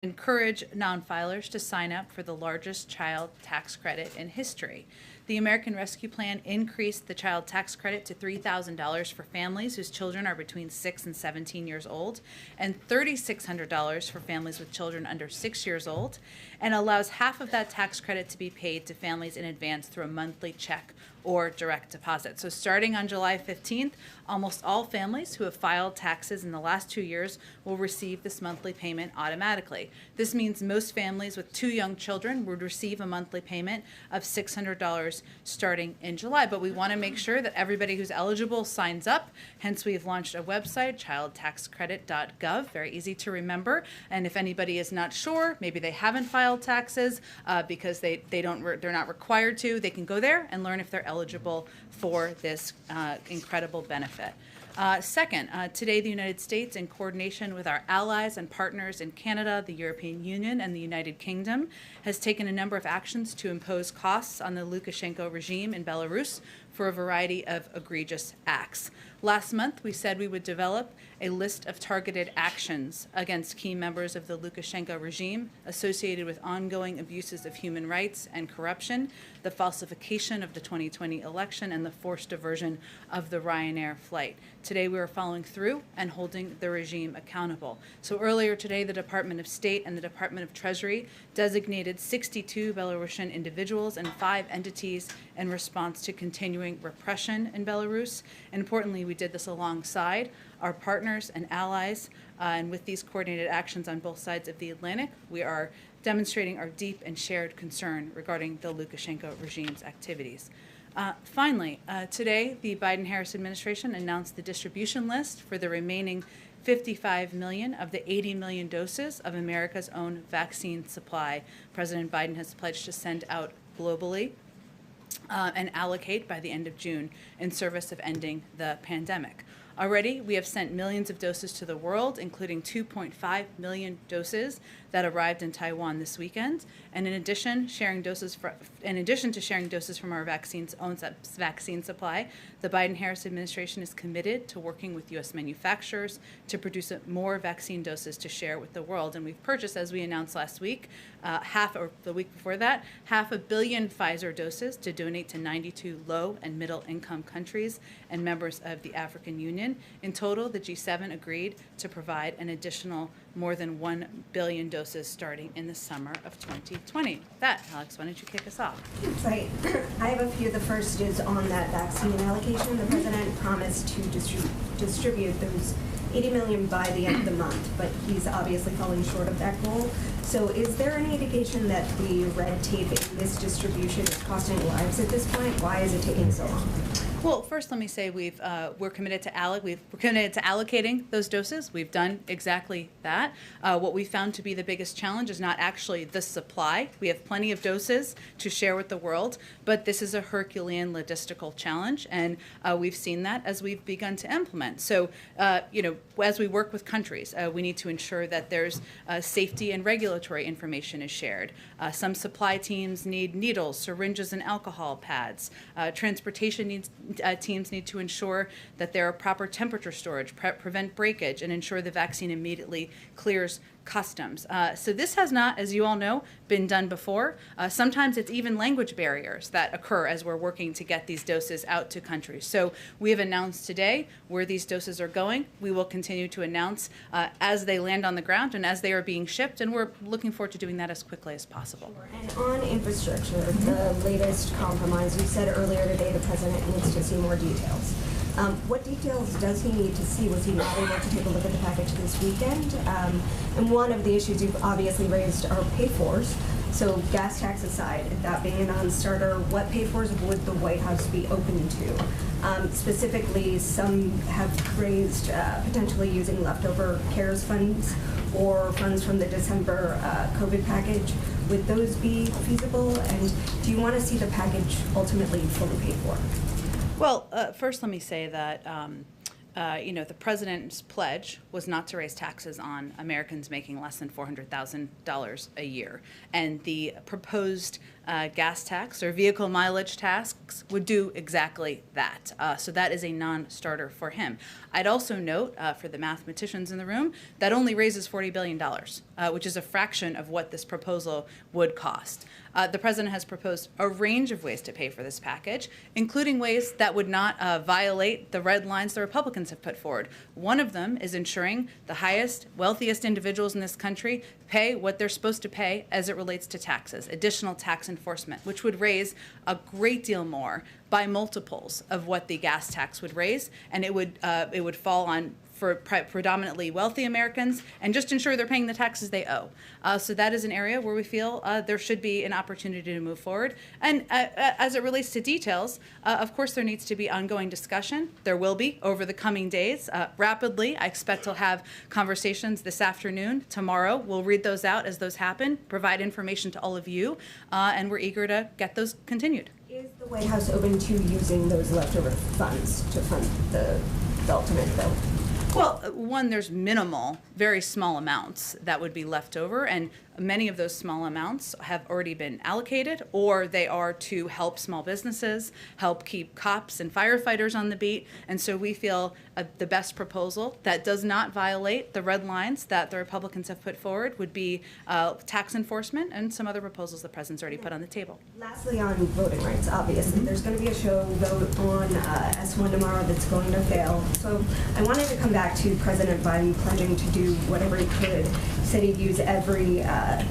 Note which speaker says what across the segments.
Speaker 1: encourage non-filers to sign up for the largest child tax credit in history. The American Rescue Plan increased the child tax credit to $3,000 for families whose children are between 6 and 17 years old, and $3,600 for families with children under 6 years old, and allows half of that tax credit to be paid to families in advance through a monthly check or direct deposit. So starting on July 15th, almost all families who have filed taxes in the last 2 years will receive this monthly payment automatically. This means most families with 2 young children would receive a monthly payment of $600 starting in July. But we want to make sure that everybody who's eligible signs up. Hence, we've launched a website, childtaxcredit.gov, very easy to remember. And if anybody is not sure, maybe they haven't filed taxes because they're not required to, they can go there and learn if they're eligible for this incredible benefit. Second, today the United States, in coordination with our allies and partners in Canada, the European Union, and the United Kingdom, has taken a number of actions to impose costs on the Lukashenko regime in Belarus for a variety of egregious acts. Last month, we said we would develop a list of targeted actions against key members of the Lukashenko regime associated with ongoing abuses of human rights and corruption, the falsification of the 2020 election, and the forced diversion of the Ryanair flight. Today, we are following through and holding the regime accountable. So earlier today, the Department of State and the Department of Treasury designated 62 Belarusian individuals and 5 entities in response to continuing repression in Belarus. And importantly, we did this alongside our partners and allies, and with these coordinated actions on both sides of the Atlantic, we are demonstrating our deep and shared concern regarding the Lukashenko regime's activities. Finally, today, the Biden-Harris administration announced the distribution list for the remaining 55 million of the 80 million doses of America's own vaccine supply President Biden has pledged to send out globally and allocate by the end of June in service of ending the pandemic. Already, we have sent millions of doses to the world, including 2.5 million doses that arrived in Taiwan this weekend. And in addition to sharing doses from our vaccine's own vaccine supply, the Biden-Harris administration is committed to working with U.S. manufacturers to produce more vaccine doses to share with the world. And we've purchased, as we announced last week, the week before that, 500 million Pfizer doses to donate to 92 low and middle income countries and members of the African Union. In total, the G7 agreed to provide an additional more than 1 billion doses starting in the summer of 2020. With that, Alex, why don't you kick us off?
Speaker 2: Right. I have a few. The first is on that vaccine allocation. The president promised to distribute those 80 million by the end of the month, but he's obviously falling short of that goal. So is there any indication that the red tape in this distribution is costing lives at this point? Why is it taking so long?
Speaker 1: Well, first, let me say we're committed to allocating those doses. We've done exactly that. What we found to be the biggest challenge is not actually the supply. We have plenty of doses to share with the world, but this is a Herculean logistical challenge, and we've seen that as we've begun to implement. So, as we work with countries, we need to ensure that there's safety and regulatory information is shared. Some supply teams need needles, syringes, and alcohol pads. Transportation teams need to ensure that there are proper temperature storage, prevent breakage, and ensure the vaccine immediately clears customs. So this has not, as you all know, been done before. Sometimes it's even language barriers that occur as we're working to get these doses out to countries. So we have announced today where these doses are going. We will continue to announce as they land on the ground and as they are being shipped, and we're looking forward to doing that as quickly as possible.
Speaker 2: Sure. And on infrastructure, the latest compromise, you said earlier today the president needs to see more details. What details does he need to see? Was he not able to take a look at the package this weekend? And one of the issues you've obviously raised are pay-fors. So gas tax aside, that being a non-starter, what pay-fors would the White House be open to? Specifically, some have raised potentially using leftover CARES funds or funds from the December COVID package. Would those be feasible? And do you want to see the package ultimately fully paid for?
Speaker 1: Well, first let me say that the president's pledge was not to raise taxes on Americans making less than $400,000 a year. And the proposed gas tax or vehicle mileage tax would do exactly that. So that is a non-starter for him. I'd also note, for the mathematicians in the room, that only raises $40 billion. which is a fraction of what this proposal would cost. The president has proposed a range of ways to pay for this package, including ways that would not violate the red lines the Republicans have put forward. One of them is ensuring the highest, wealthiest individuals in this country pay what they're supposed to pay as it relates to taxes, additional tax enforcement, which would raise a great deal more by multiples of what the gas tax would raise, and it would fall on for predominantly wealthy Americans and just ensure they're paying the taxes they owe. So that is an area where we feel there should be an opportunity to move forward. And as it relates to details, of course there needs to be ongoing discussion. There will be over the coming days. Rapidly, I expect to have conversations this afternoon, tomorrow. We'll read those out as those happen, provide information to all of you, and we're eager to get those continued.
Speaker 2: Is the White House open to using those leftover funds to fund the ultimate bill?
Speaker 1: Well, one, there's minimal, very small amounts that would be left over, and many of those small amounts have already been allocated, or they are to help small businesses, help keep cops and firefighters on the beat. And so we feel the best proposal that does not violate the red lines that the Republicans have put forward would be tax enforcement and some other proposals the president's already put on the table.
Speaker 2: Lastly, on voting rights, obviously, there's going to be a show vote on S1 tomorrow that's going to fail. So I wanted to come back to President Biden pledging to do whatever he could. He said he'd use every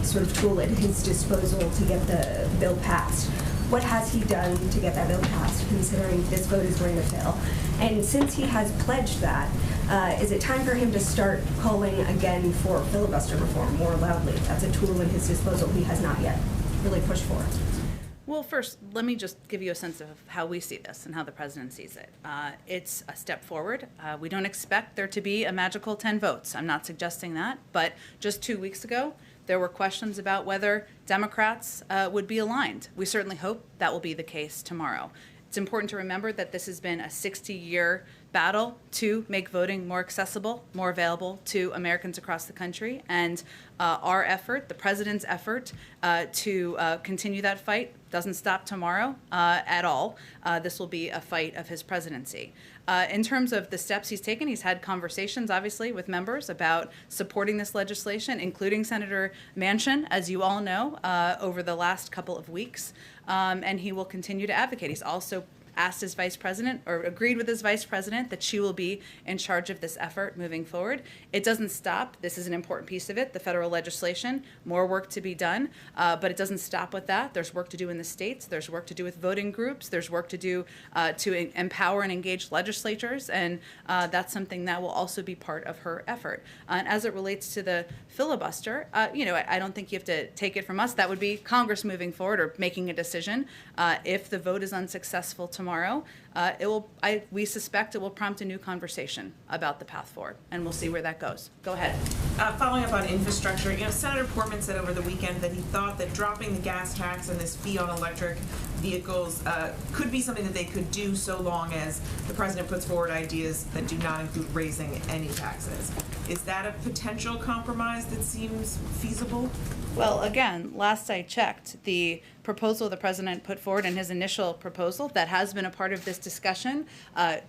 Speaker 2: sort of tool at his disposal to get the bill passed. What has he done to get that bill passed, considering this vote is going to fail? And since he has pledged that, is it time for him to start calling again for filibuster reform more loudly? That's a tool at his disposal he has not yet really pushed for.
Speaker 1: Well, first, let me just give you a sense of how we see this and how the president sees it. It's a step forward. We don't expect there to be a magical 10 votes. I'm not suggesting that. But just 2 weeks ago, there were questions about whether Democrats would be aligned. We certainly hope that will be the case tomorrow. It's important to remember that this has been a 60-year battle to make voting more accessible, more available to Americans across the country. And our effort, the president's effort to continue that fight doesn't stop tomorrow at all. This will be a fight of his presidency. In terms of the steps he's taken, he's had conversations, obviously, with members about supporting this legislation, including Senator Manchin, as you all know, over the last couple of weeks. And he will continue to advocate. He's also asked his vice president, or agreed with his vice president, that she will be in charge of this effort moving forward. It doesn't stop. This is an important piece of it, the federal legislation, more work to be done, but it doesn't stop with that. There's work to do in the states. There's work to do with voting groups. There's work to do to empower and engage legislatures, and that's something that will also be part of her effort. And as it relates to the filibuster, I don't think you have to take it from us. That would be Congress moving forward or making a decision. If the vote is unsuccessful tomorrow, we suspect it will prompt a new conversation about the path forward, and we'll see where that goes. Go ahead.
Speaker 3: Following up on infrastructure, Senator Portman said over the weekend that he thought that dropping the gas tax and this fee on electric vehicles could be something that they could do so long as the president puts forward ideas that do not include raising any taxes. Is that a potential compromise that seems feasible?
Speaker 1: Well, again, last I checked, the proposal the president put forward in his initial proposal that has been a part of this discussion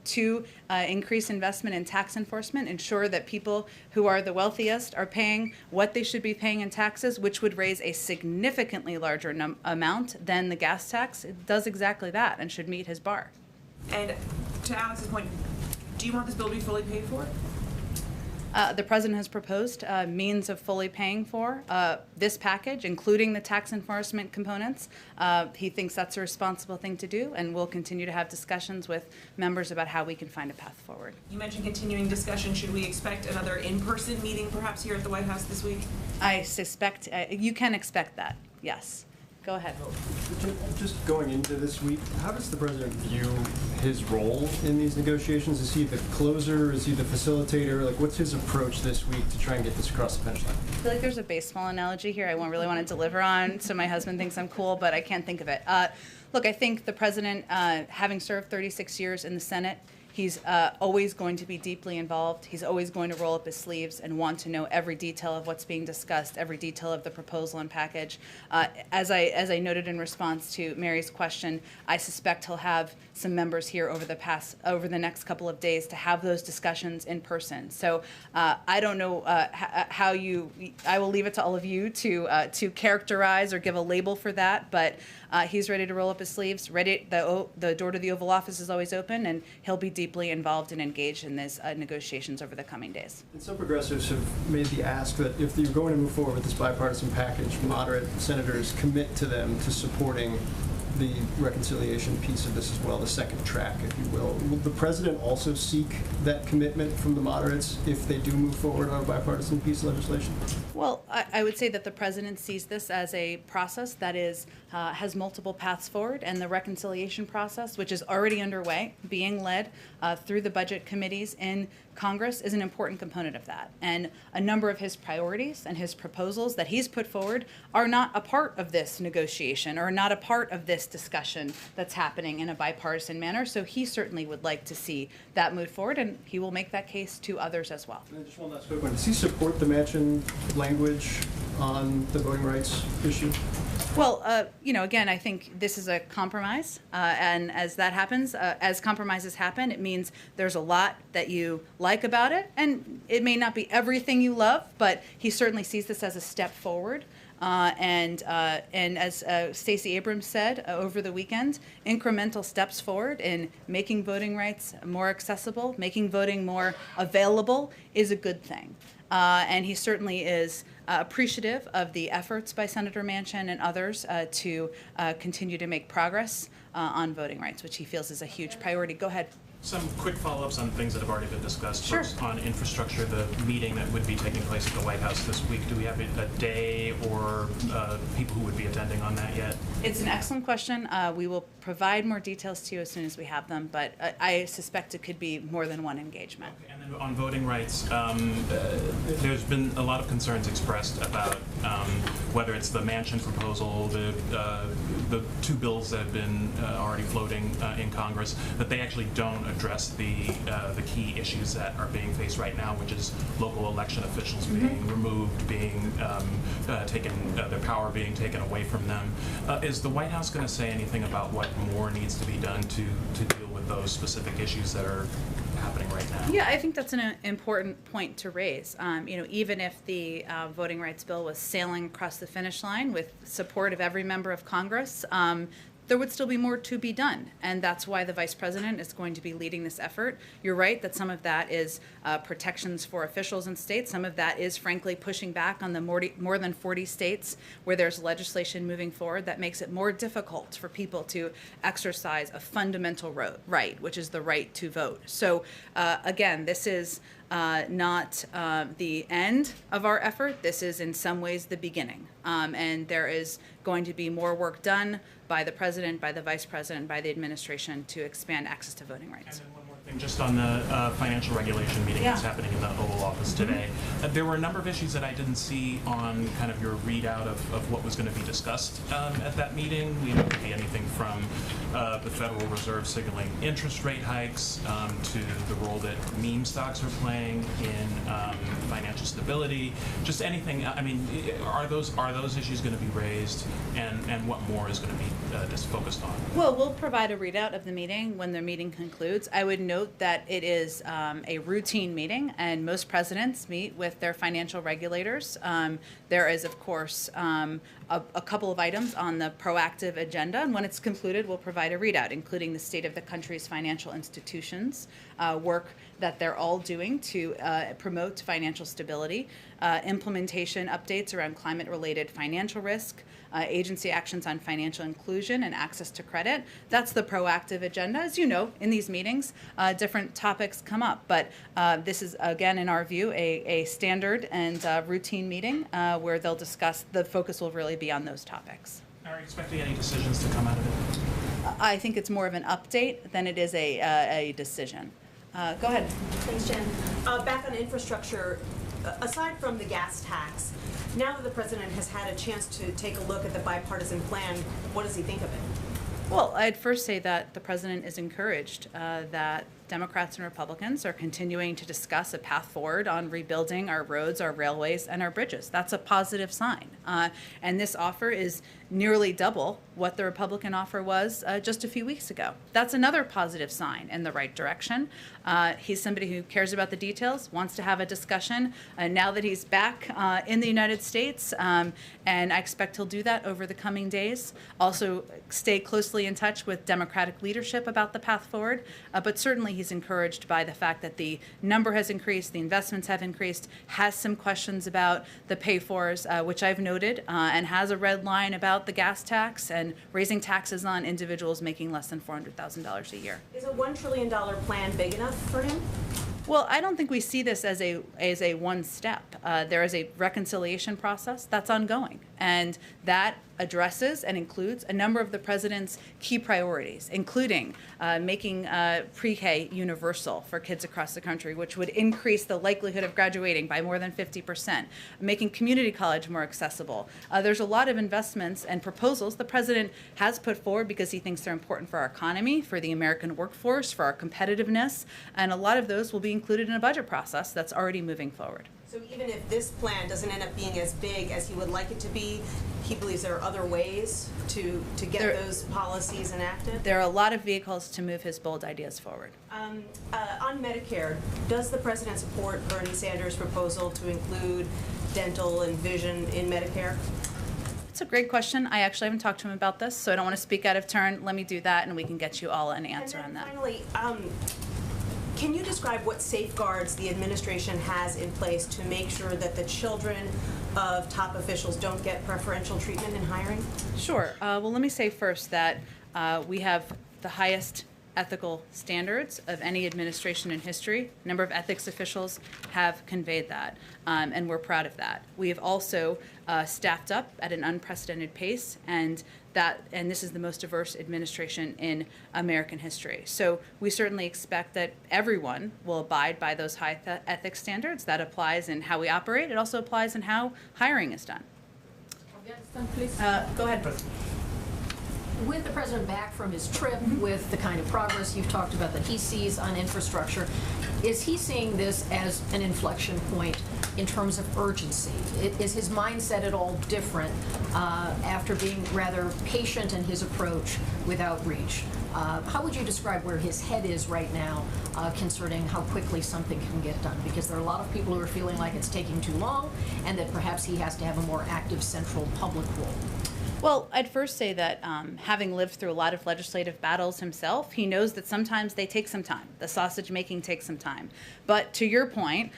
Speaker 1: to increase investment in tax enforcement, ensure that people who are the wealthiest are paying what they should be paying in taxes, which would raise a significantly larger amount than the gas tax. It does exactly that and should meet his bar.
Speaker 3: And to Alex's point, do you want this bill to be fully paid for?
Speaker 1: The president has proposed means of fully paying for this package, including the tax enforcement components. He thinks that's a responsible thing to do, and we'll continue to have discussions with members about how we can find a path forward.
Speaker 3: You mentioned continuing discussion. Should we expect another in-person meeting perhaps here at the White House this week?
Speaker 1: I suspect you can expect that, yes. Go ahead.
Speaker 4: Just going into this week, how does the president view his role in these negotiations? Is he the closer? Is he the facilitator? Like, what's his approach this week to try and get this across the finish line?
Speaker 1: I feel like there's a baseball analogy here I won't really want to deliver on, so my husband thinks I'm cool, but I can't think of it. Look, I think the president, having served 36 years in the Senate, He's always going to be deeply involved. He's always going to roll up his sleeves and want to know every detail of what's being discussed, every detail of the proposal and package. As I noted in response to Mary's question, I suspect he'll have some members here over the next couple of days to have those discussions in person. So I don't know how I will leave it to all of you to characterize or give a label for that, but he's ready to roll up his sleeves. The door to the Oval Office is always open, and he'll be deeply involved and engaged in these negotiations over the coming days.
Speaker 4: And some progressives have made the ask that if you're going to move forward with this bipartisan package, moderate senators commit to them to supporting the reconciliation piece of this as well, the second track, if you will. Will the president also seek that commitment from the moderates if they do move forward on a bipartisan piece of legislation?
Speaker 1: Well, I would say that the president sees this as a process that has multiple paths forward, and the reconciliation process, which is already underway, being led through the budget committees in Congress, is an important component of that. And a number of his priorities and his proposals that he's put forward are not a part of this negotiation or not a part of this discussion that's happening in a bipartisan manner. So he certainly would like to see that move forward, and he will make that case to others as well.
Speaker 4: And just one last quick one. Does he support the Manchin language on the voting rights issue?
Speaker 1: Well, again, I think this is a compromise, and as that happens, as compromises happen, it means there's a lot that you like about it, and it may not be everything you love, but he certainly sees this as a step forward. And as Stacey Abrams said over the weekend, incremental steps forward in making voting rights more accessible, making voting more available is a good thing. And he certainly is appreciative of the efforts by Senator Manchin and others to continue to make progress on voting rights, which he feels is a huge priority. Go ahead.
Speaker 5: Some quick follow-ups on things that have already been discussed.
Speaker 1: Sure.
Speaker 5: First, on infrastructure, the meeting that would be taking place at the White House this week, do we have a day or people who would be attending on that yet?
Speaker 1: It's an excellent question. We will provide more details to you as soon as we have them, but I suspect it could be more than one engagement.
Speaker 5: Okay. And then on voting rights, there's been a lot of concerns expressed about whether it's the Manchin proposal, the two bills that have been already floating in Congress, that they actually don't address the key issues that are being faced right now, which is local election officials being removed, being taken, their power being taken away from them. Is the White House going to say anything about what more needs to be done to deal with those specific issues that are happening right now?
Speaker 1: Yeah, I think that's an important point to raise. Even if the voting rights bill was sailing across the finish line with support of every member of Congress, there would still be more to be done, and that's why the Vice President is going to be leading this effort. You're right that some of that is protections for officials in states. Some of that is, frankly, pushing back on the more than 40 states where there's legislation moving forward that makes it more difficult for people to exercise a fundamental right, which is the right to vote. So, again, this is not the end of our effort. This is in some ways the beginning. And there is going to be more work done by the President, by the Vice President, by the administration to expand access to voting rights.
Speaker 5: And then one more thing, just on the financial regulation meeting that's happening in the Oval Office today. There were a number of issues that I didn't see on kind of your readout of what was going to be discussed at that meeting. It could be anything from the Federal Reserve signaling interest rate hikes to the role that meme stocks are playing in financial stability. Just anything. I mean, are those issues going to be raised, and what more is going to be just focused on?
Speaker 1: Well, we'll provide a readout of the meeting when the meeting concludes. I would note that it is a routine meeting, and most presidents meet with their financial regulators. There is, of course, a couple of items on the proactive agenda, and when it's concluded, we'll provide a readout, including the state of the country's financial institutions, work that they're all doing to promote financial stability, implementation updates around climate-related financial risk, agency actions on financial inclusion and access to credit. That's the proactive agenda. As you know, in these meetings, different topics come up, but this is, again, in our view, a standard and routine meeting where they'll discuss, the focus will really be on those topics.
Speaker 5: Are you expecting any decisions to come out of it?
Speaker 1: I think it's more of an update than it is a decision. Go ahead.
Speaker 2: Thanks, Jen. Back on infrastructure, aside from the gas tax, now that the president has had a chance to take a look at the bipartisan plan, what does he think of it?
Speaker 1: Well, I'd first say that the president is encouraged that Democrats and Republicans are continuing to discuss a path forward on rebuilding our roads, our railways, and our bridges. That's a positive sign. And this offer is nearly double what the Republican offer was just a few weeks ago. That's another positive sign in the right direction. He's somebody who cares about the details, wants to have a discussion now that he's back in the United States, and I expect he'll do that over the coming days. Also, stay closely in touch with Democratic leadership about the path forward, but certainly he's encouraged by the fact that the number has increased, the investments have increased, has some questions about the pay-fors, which I've noted, and has a red line about the gas tax and raising taxes on individuals making less than $400,000 a year.
Speaker 2: Is a $1 trillion plan big enough for him?
Speaker 1: Well, I don't think we see this as a one step. There is a reconciliation process that's ongoing, and that addresses and includes a number of the president's key priorities, including making pre-K universal for kids across the country, which would increase the likelihood of graduating by more than 50%, making community college more accessible. There's a lot of investments and proposals the president has put forward because he thinks they're important for our economy, for the American workforce, for our competitiveness, and a lot of those will be included in a budget process that's already moving forward.
Speaker 2: So even if this plan doesn't end up being as big as he would like it to be, he believes there are other ways to get those policies enacted?
Speaker 1: There are a lot of vehicles to move his bold ideas forward.
Speaker 2: On Medicare, does the president support Bernie Sanders' proposal to include dental and vision in Medicare?
Speaker 1: It's a great question. I actually haven't talked to him about this, so I don't want to speak out of turn. Let me do that, and we can get you all an answer on that.
Speaker 2: Finally, can you describe what safeguards the administration has in place to make sure that the children of top officials don't get preferential treatment in hiring?
Speaker 1: Sure. Well, let me say first that we have the highest ethical standards of any administration in history. A number of ethics officials have conveyed that, and we're proud of that. We have also staffed up at an unprecedented pace, and this is the most diverse administration in American history. So we certainly expect that everyone will abide by those high ethics standards. That applies in how we operate. It also applies in how hiring is done.
Speaker 6: Please.
Speaker 1: Go ahead.
Speaker 6: With the president back from his trip, with the kind of progress you've talked about that he sees on infrastructure, is he seeing this as an inflection point in terms of urgency? Is his mindset at all different after being rather patient in his approach with outreach? How would you describe where his head is right now concerning how quickly something can get done? Because there are a lot of people who are feeling like it's taking too long and that perhaps he has to have a more active central public role.
Speaker 1: Well, I'd first say that having lived through a lot of legislative battles himself, he knows that sometimes they take some time. The sausage making takes some time. But to your point,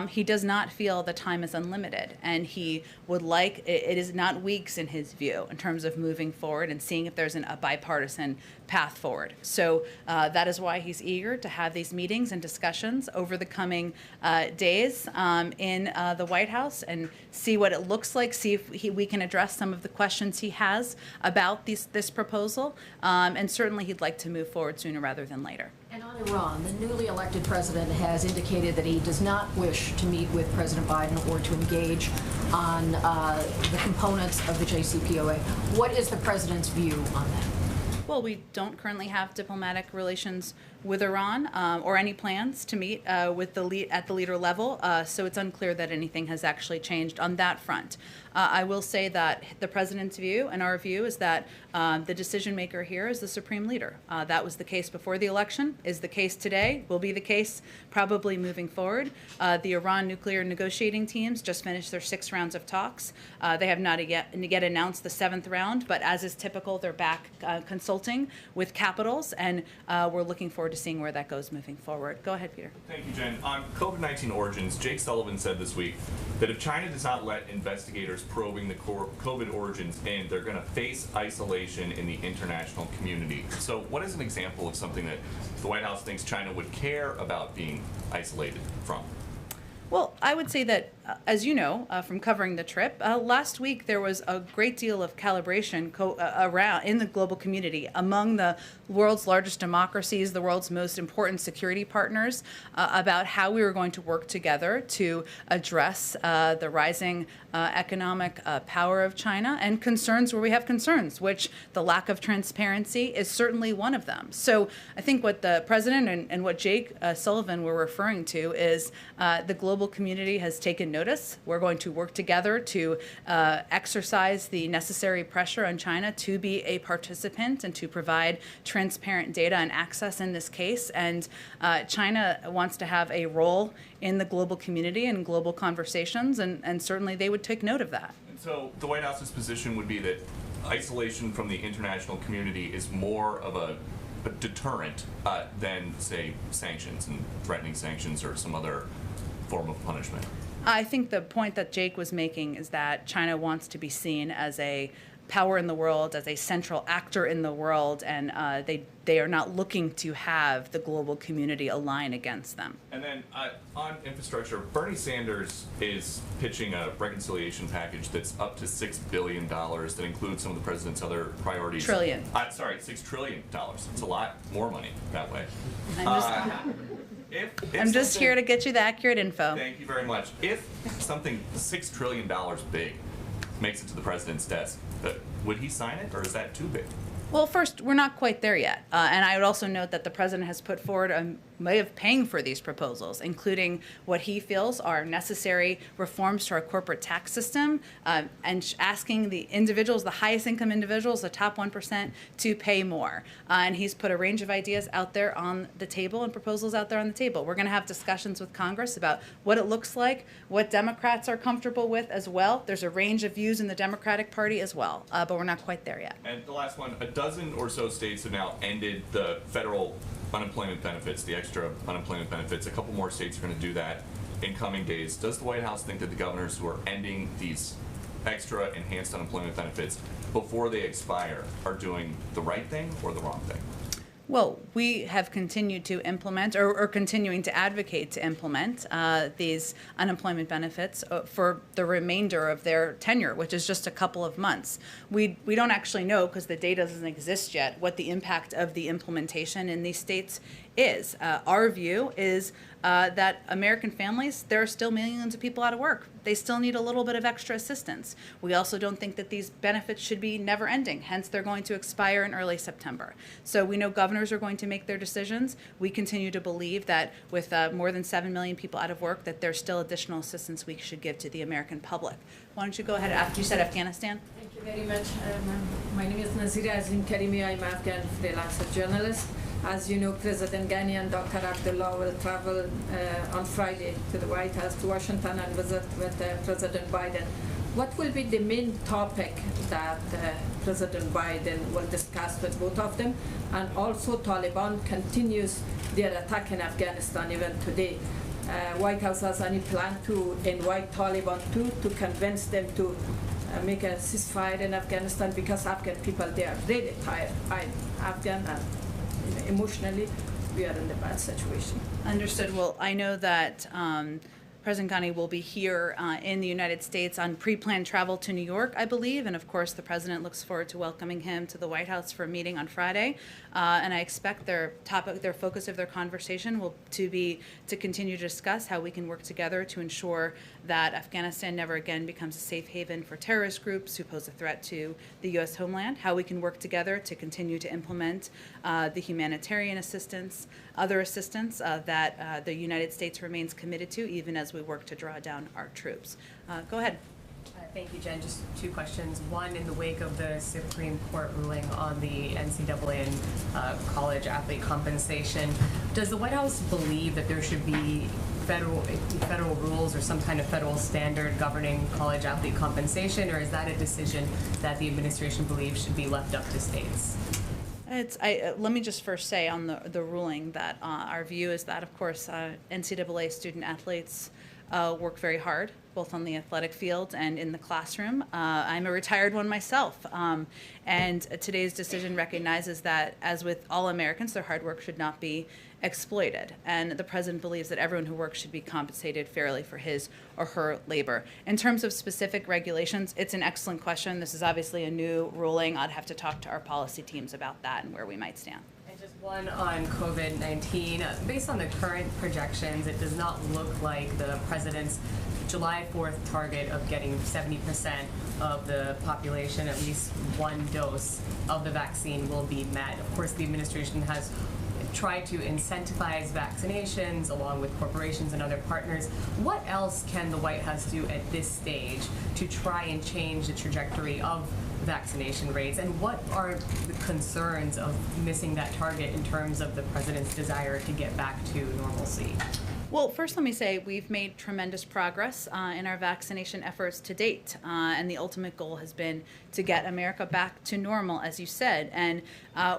Speaker 1: he does not feel the time is unlimited, and he would like, it is not weeks in his view in terms of moving forward and seeing if there's a bipartisan path forward. So that is why he's eager to have these meetings and discussions over the coming days in the White House and see what it looks like, see if we can address some of the questions he has about this proposal, and certainly he'd like to move forward sooner rather than later.
Speaker 6: And on Iran, the newly elected president has indicated that he does not wish to meet with President Biden or to engage on the components of the JCPOA. What is the president's view on that?
Speaker 1: Well, we don't currently have diplomatic relations with Iran or any plans to meet with at the leader level, so it's unclear that anything has actually changed on that front. I will say that the president's view and our view is that the decision maker here is the supreme leader. That was the case before the election, is the case today, will be the case probably moving forward. The Iran nuclear negotiating teams just finished their 6 rounds of talks. They have not yet announced the 7th round, but as is typical, they're back consulting with capitals, and we're looking forward to seeing where that goes moving forward. Go ahead, Peter.
Speaker 7: Thank you, Jen. On COVID-19 origins, Jake Sullivan said this week that if China does not let investigators probing the COVID origins in, they're going to face isolation in the international community. So what is an example of something that the White House thinks China would care about being isolated from?
Speaker 1: Well, I would say that, as you know from covering the trip, last week there was a great deal of calibration around in the global community among the world's largest democracies, the world's most important security partners, about how we were going to work together to address the rising economic power of China and concerns where we have concerns, which the lack of transparency is certainly one of them. So I think what the president and what Jake Sullivan were referring to is the global community has taken notice. We're going to work together to exercise the necessary pressure on China to be a participant and to provide transparent data and access in this case. And China wants to have a role in the global community and global conversations, and certainly they would take note of that.
Speaker 7: And so the White House's position would be that isolation from the international community is more of a deterrent than, say, sanctions and threatening sanctions or some other form of punishment.
Speaker 1: I think the point that Jake was making is that China wants to be seen as a power in the world, as a central actor in the world, and they are not looking to have the global community align against them.
Speaker 7: And then on infrastructure, Bernie Sanders is pitching a reconciliation package that's up to $6 billion that includes some of the president's other priorities.
Speaker 1: Trillion.
Speaker 7: Sorry, $6 trillion. It's a lot more money that way.
Speaker 1: I'm just here to get you the accurate info.
Speaker 7: Thank you very much. If something $6 trillion big makes it to the president's desk, would he sign it, or is that too big?
Speaker 1: Well, first, we're not quite there yet. And I would also note that the president has put forward a way of paying for these proposals, including what he feels are necessary reforms to our corporate tax system, and asking the individuals, the highest income individuals, the top 1%, to pay more. And he's put a range of ideas out there on the table and proposals out there on the table. We're going to have discussions with Congress about what it looks like, what Democrats are comfortable with as well. There's a range of views in the Democratic Party as well, but we're not quite there yet.
Speaker 7: And the last one, a dozen or so states have now ended the federal unemployment benefits, the extra unemployment benefits. A couple more states are going to do that in coming days. Does the White House think that the governors who are ending these extra enhanced unemployment benefits before they expire are doing the right thing or the wrong thing?
Speaker 1: Well, we have continued to implement or continuing to advocate to implement these unemployment benefits for the remainder of their tenure, which is just a couple of months. We don't actually know, because the data doesn't exist yet, what the impact of the implementation in these states is. Our view is that American families, there are still millions of people out of work. They still need a little bit of extra assistance. We also don't think that these benefits should be never ending. Hence, they're going to expire in early September. So we know governors are going to make their decisions. We continue to believe that with more than 7 million people out of work, that there's still additional assistance we should give to the American public. Why don't you go ahead after you said Afghanistan?
Speaker 8: Thank you very much. My name is Nazira Azim Karimi. I'm Afghan freelancer journalist. As you know, President Ghani and Dr. Abdullah will travel on Friday to the White House, to Washington, and visit with President Biden. What will be the main topic that President Biden will discuss with both of them? And also, Taliban continues their attack in Afghanistan even today. White House has any plan to invite Taliban to convince them to make a ceasefire in Afghanistan, because Afghan people, they are really tired. I'm Afghan, and emotionally we are in a bad situation.
Speaker 1: Understood. Well, I know that President Ghani will be here in the United States on pre-planned travel to New York, I believe, and of course the President looks forward to welcoming him to the White House for a meeting on Friday. And I expect their focus of their conversation will be to continue to discuss how we can work together to ensure that Afghanistan never again becomes a safe haven for terrorist groups who pose a threat to the U.S. homeland, how we can work together to continue to implement the humanitarian assistance, other assistance that the United States remains committed to, even as we work to draw down our troops. Go ahead.
Speaker 9: Thank you, Jen. Just two questions. One, in the wake of the Supreme Court ruling on the NCAA and college athlete compensation, does the White House believe that there should be federal rules or some kind of federal standard governing college athlete compensation, or is that a decision that the administration believes should be left up to states?
Speaker 1: Let me just first say on the ruling that our view is that, of course, NCAA student athletes work very hard, both on the athletic field and in the classroom. I'm a retired one myself, and today's decision recognizes that, as with all Americans, their hard work should not be exploited. And the president believes that everyone who works should be compensated fairly for his or her labor. In terms of specific regulations, it's an excellent question. This is obviously a new ruling. I'd have to talk to our policy teams about that and where we might stand.
Speaker 9: And just one on COVID-19. Based on the current projections, it does not look like the president's July 4th target of getting 70% of the population at least one dose of the vaccine will be met. Of course, the administration has tried to incentivize vaccinations along with corporations and other partners. What else can the White House do at this stage to try and change the trajectory of vaccination rates? And what are the concerns of missing that target in terms of the president's desire to get back to normalcy?
Speaker 1: Well, first let me say we've made tremendous progress in our vaccination efforts to date, and the ultimate goal has been to get America back to normal, as you said, and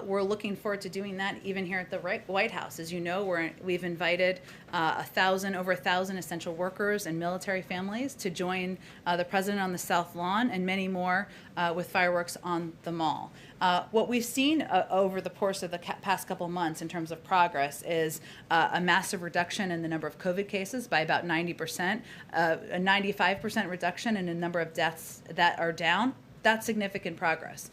Speaker 1: we're looking forward to doing that even here at the White House. As you know, we've invited over 1,000 essential workers and military families to join the president on the South Lawn, and many more with fireworks on the Mall. What we've seen over the course of the past couple months in terms of progress is a massive reduction in the number of COVID cases by about 90%, a 95% reduction in the number of deaths that are down. That's significant progress.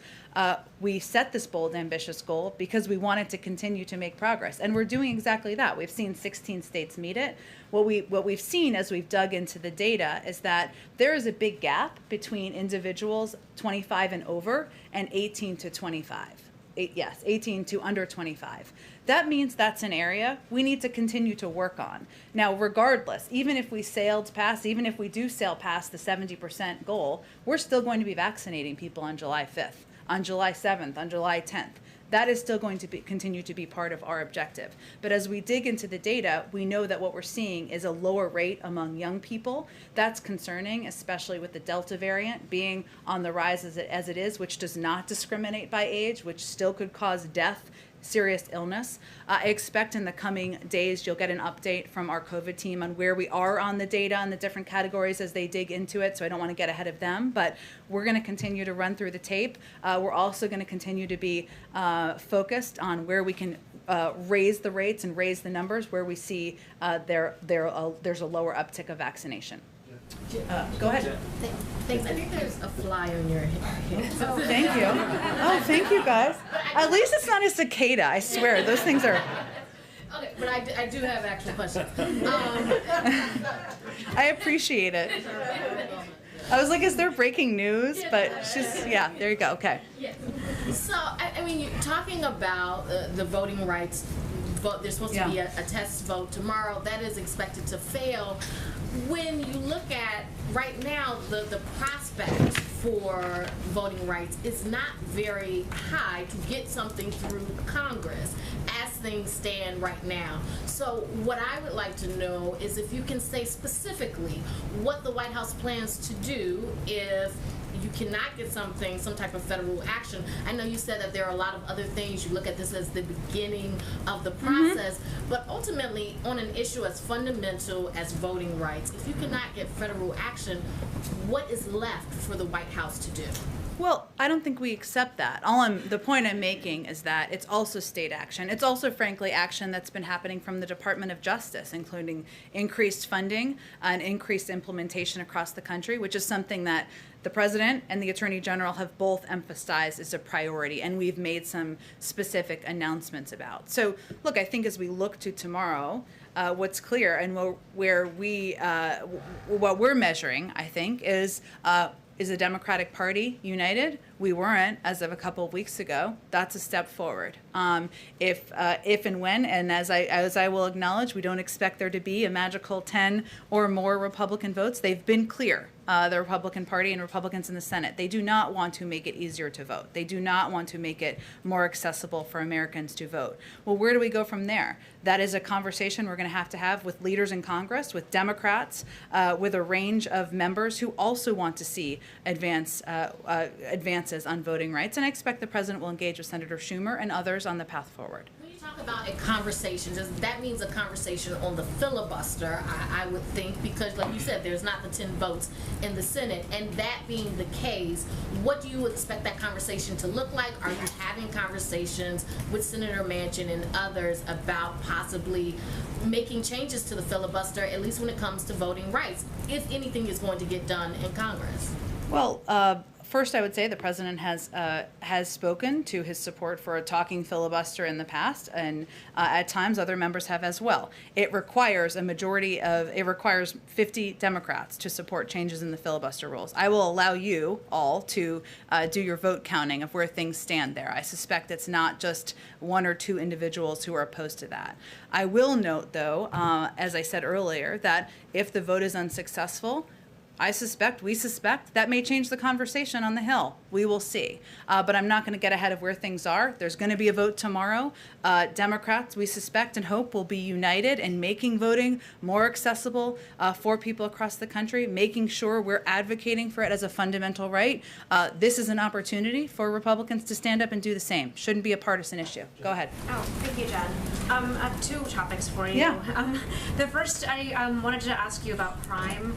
Speaker 1: We set this bold, ambitious goal because we wanted to continue to make progress, and we're doing exactly that. We've seen 16 states meet it. What we've seen as we've dug into the data is that there is a big gap between individuals 25 and over and 18 to 25. 18 to under 25. That means that's an area we need to continue to work on. Now, regardless, even if we do sail past the 70% goal, we're still going to be vaccinating people on July 5th, on July 7th, on July 10th. That is still going to continue to be part of our objective. But as we dig into the data, we know that what we're seeing is a lower rate among young people. That's concerning, especially with the Delta variant being on the rise as it is, which does not discriminate by age, which still could cause death, serious illness. I expect in the coming days you'll get an update from our COVID team on where we are on the data and the different categories as they dig into it, so I don't want to get ahead of them, but we're going to continue to run through the tape. We're also going to continue to be focused on where we can raise the rates and raise the numbers where we see there's a lower uptick of vaccination. Go ahead.
Speaker 10: Thanks. I think there's a fly on your head.
Speaker 1: Oh, thank you. Oh, thank you, guys. At least it's not a cicada. I swear, those things are.
Speaker 10: Okay, but I do have actual questions.
Speaker 1: I appreciate it. I was like, is there breaking news? But she's, yeah, there you go. Okay.
Speaker 10: Yeah. So, I mean, you're talking about the voting rights vote. There's supposed to be a test vote tomorrow. That is expected to fail. When you look at right now, the prospect for voting rights is not very high to get something through Congress as things stand right now. So what I would like to know is if you can say specifically what the White House plans to do if you cannot get some type of federal action. I know you said that there are a lot of other things. You look at this as the beginning of the process, but ultimately on an issue as fundamental as voting rights, if you cannot get federal action, what is left for the White House to do?
Speaker 1: Well, I don't think we accept that. The point I'm making is that it's also state action. It's also, frankly, action that's been happening from the Department of Justice, including increased funding and increased implementation across the country, which is something that the President and the Attorney General have both emphasized as a priority, and we've made some specific announcements about. So, look, I think as we look to tomorrow, what's clear and what we're measuring, I think, is the Democratic Party united? We weren't as of a couple of weeks ago. That's a step forward. If and when, and as I will acknowledge, we don't expect there to be a magical 10 or more Republican votes. They've been clear the Republican Party and Republicans in the Senate. They do not want to make it easier to vote. They do not want to make it more accessible for Americans to vote. Well, where do we go from there? That is a conversation we're going to have with leaders in Congress, with Democrats, with a range of members who also want to see advances on voting rights. And I expect the president will engage with Senator Schumer and others on the path forward.
Speaker 10: Talk about a conversation. That means a conversation on the filibuster, I would think, because like you said, there's not the 10 votes in the Senate. And that being the case, what do you expect that conversation to look like? Are you having conversations with Senator Manchin and others about possibly making changes to the filibuster, at least when it comes to voting rights, if anything is going to get done in Congress?
Speaker 1: Well, first, I would say the president has spoken to his support for a talking filibuster in the past, and at times other members have as well. It requires it requires 50 Democrats to support changes in the filibuster rules. I will allow you all to do your vote counting of where things stand there. I suspect it's not just one or two individuals who are opposed to that. I will note, though, as I said earlier, that if the vote is unsuccessful, we suspect that may change the conversation on the Hill. We will see. But I'm not going to get ahead of where things are. There's going to be a vote tomorrow. Democrats, we suspect and hope, will be united in making voting more accessible for people across the country, making sure we're advocating for it as a fundamental right. This is an opportunity for Republicans to stand up and do the same. Shouldn't be a partisan issue. Go ahead.
Speaker 11: Oh, thank you, Jen. I have two topics for you.
Speaker 1: Yeah.
Speaker 11: The first, I wanted to ask you about crime.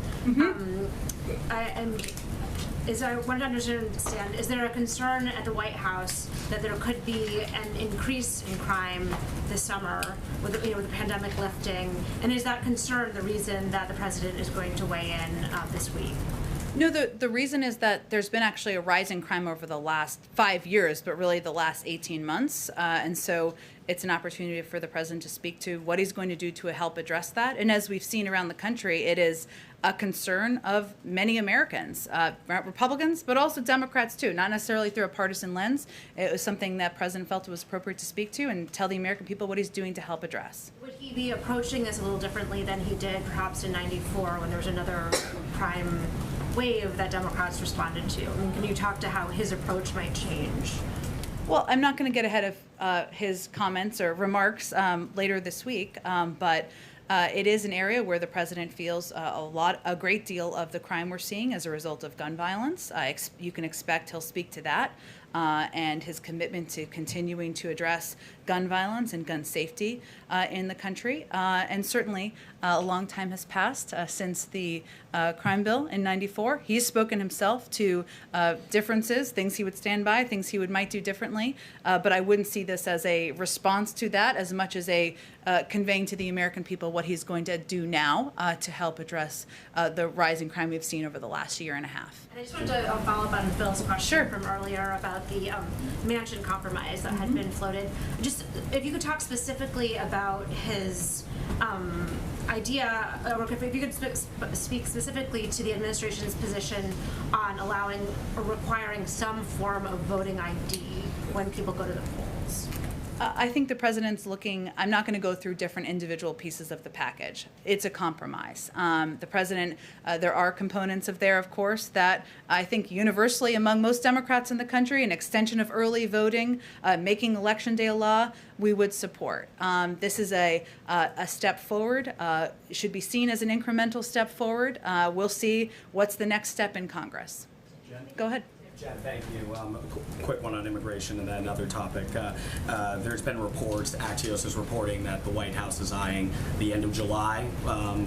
Speaker 11: I wanted to understand, is there a concern at the White House that there could be an increase in crime this summer with the pandemic lifting? And is that concern the reason that the president is going to weigh in this week?
Speaker 1: No, the reason is that there's been actually a rise in crime over the last 5 years, but really the last 18 months. And so it's an opportunity for the president to speak to what he's going to do to help address that. And as we've seen around the country, it is a concern of many Americans, Republicans, but also Democrats too, not necessarily through a partisan lens. It was something that President felt it was appropriate to speak to and tell the American people what he's doing to help address.
Speaker 11: Would he be approaching this a little differently than he did perhaps in '94 when there was another crime wave that Democrats responded to? I mean, can you talk to how his approach might change?
Speaker 1: Well, I'm not going to get ahead of his comments or remarks later this week, but it is an area where the president feels a great deal of the crime we're seeing as a result of gun violence. You can expect he'll speak to that and his commitment to continuing to address gun violence and gun safety in the country. And certainly a long time has passed since the crime bill in '94. He's spoken himself to differences, things he would stand by, things he might do differently. But I wouldn't see this as a response to that as much as a conveying to the American people what he's going to do now to help address the rising crime we've seen over the last year and a half.
Speaker 11: And I just wanted to follow up on Phil's question from earlier about the Manchin compromise that had been floated. Just if you could talk specifically about his idea, or if you could speak specifically to the administration's position on allowing or requiring some form of voting ID when people go to the polls.
Speaker 1: I think the president's looking, I'm not going to go through different individual pieces of the package. It's a compromise. The president, there are components of there, of course, that I think universally among most Democrats in the country, an extension of early voting, making Election Day a law, we would support. This is a step forward. It should be seen as an incremental step forward. We'll see what's the next step in Congress.
Speaker 12: Jen?
Speaker 1: Go ahead.
Speaker 12: Jen, thank you. A quick one on immigration and then another topic. There's been reports, Axios is reporting that the White House is eyeing the end of July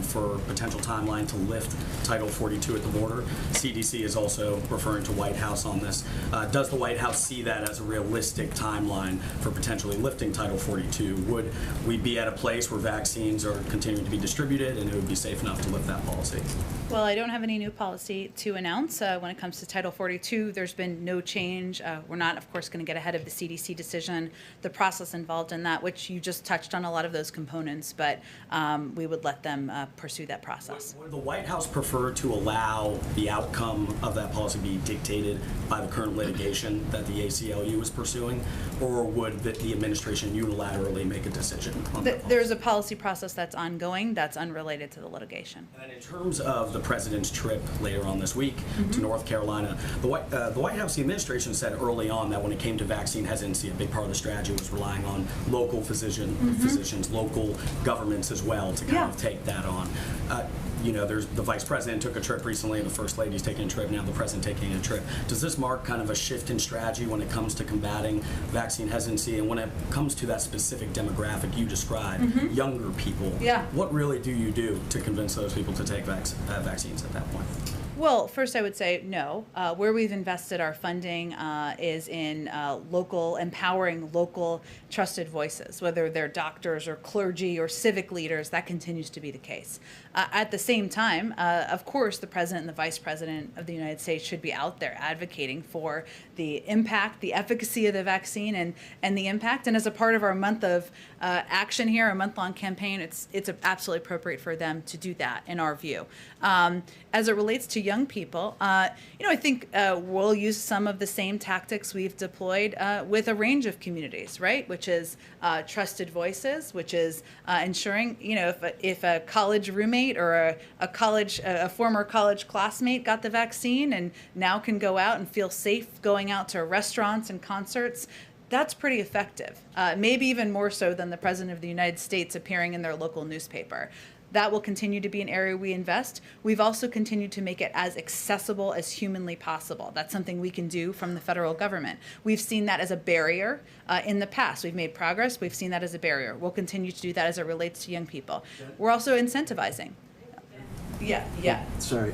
Speaker 12: for potential timeline to lift Title 42 at the border. CDC is also referring to White House on this. Does the White House see that as a realistic timeline for potentially lifting Title 42? Would we be at a place where vaccines are continuing to be distributed and it would be safe enough to lift that policy?
Speaker 1: Well, I don't have any new policy to announce when it comes to Title 42. there's been no change. We're not, of course, going to get ahead of the CDC decision, the process involved in that, which you just touched on a lot of those components, but we would let them pursue that process.
Speaker 12: Would the White House prefer to allow the outcome of that policy be dictated by the current litigation that the ACLU is pursuing, or would the administration unilaterally make a decision on that policy?
Speaker 1: There's a policy process that's ongoing that's unrelated to the litigation.
Speaker 12: And then in terms of the president's trip later on this week to North Carolina, the White House, the administration said early on that when it came to vaccine hesitancy, a big part of the strategy was relying on local physicians, local governments as well to kind of take that on. You know, there's the vice president took a trip recently, the first lady's taking a trip, now the president taking a trip. Does this mark kind of a shift in strategy when it comes to combating vaccine hesitancy, and when it comes to that specific demographic you described, younger people?
Speaker 1: Yeah.
Speaker 12: What really do you do to convince those people to take vaccines at that point?
Speaker 1: Well, first I would say no. Where we've invested our funding is in empowering local trusted voices, whether they're doctors or clergy or civic leaders. That continues to be the case. At the same time, of course, the president and the vice president of the United States should be out there advocating for the impact, the efficacy of the vaccine, and the impact. And as a part of our month of action here, a month-long campaign, it's absolutely appropriate for them to do that, in our view. As it relates to young people, I think we'll use some of the same tactics we've deployed with a range of communities, right? Which is trusted voices, which is ensuring, if a college roommate or a former college classmate got the vaccine and now can go out and feel safe going out to restaurants and concerts, that's pretty effective. Maybe even more so than the President of the United States appearing in their local newspaper. That will continue to be an area we invest. We've also continued to make it as accessible as humanly possible. That's something we can do from the federal government. We've seen that as a barrier in the past. We've made progress. We've seen that as a barrier. We'll continue to do that as it relates to young people. We're also incentivizing. Yeah.
Speaker 13: Sorry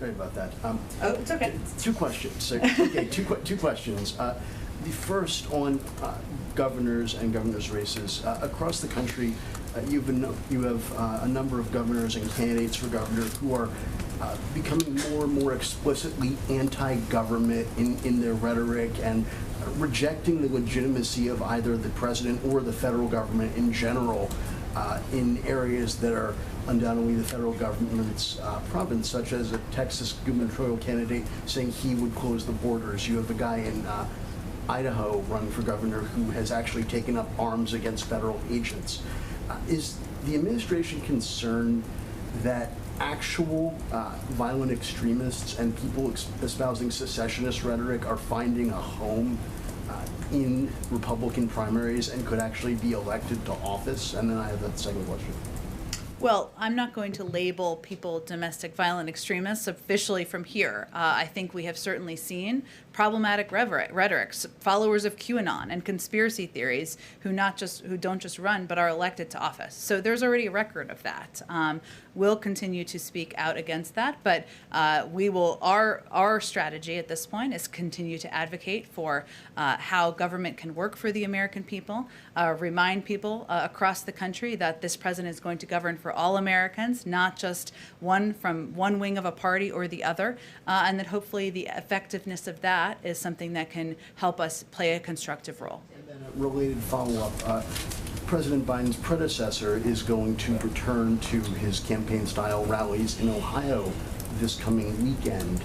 Speaker 13: about that.
Speaker 1: Oh, it's okay.
Speaker 13: Two questions. Two questions. The first on governors and governors' races. Across the country, you have a number of governors and candidates for governor who are becoming more and more explicitly anti-government in their rhetoric and rejecting the legitimacy of either the president or the federal government in general in areas that are undoubtedly the federal government's province, such as a Texas gubernatorial candidate saying he would close the borders. You have a guy in Idaho running for governor who has actually taken up arms against federal agents. Is the administration concerned that actual violent extremists and people espousing secessionist rhetoric are finding a home in Republican primaries and could actually be elected to office? And then I have a second question.
Speaker 1: Well, I'm not going to label people domestic violent extremists officially from here. I think we have certainly seen problematic rhetoric, followers of QAnon and conspiracy theories who don't just run but are elected to office. So there's already a record of that. We'll continue to speak out against that, but our strategy at this point is continue to advocate for how government can work for the American people, remind people across the country that this president is going to govern for all Americans, not just one from one wing of a party or the other, and that hopefully the effectiveness of that is something that can help us play a constructive role.
Speaker 13: And then a related follow-up. President Biden's predecessor is going to return to his campaign-style rallies in Ohio this coming weekend.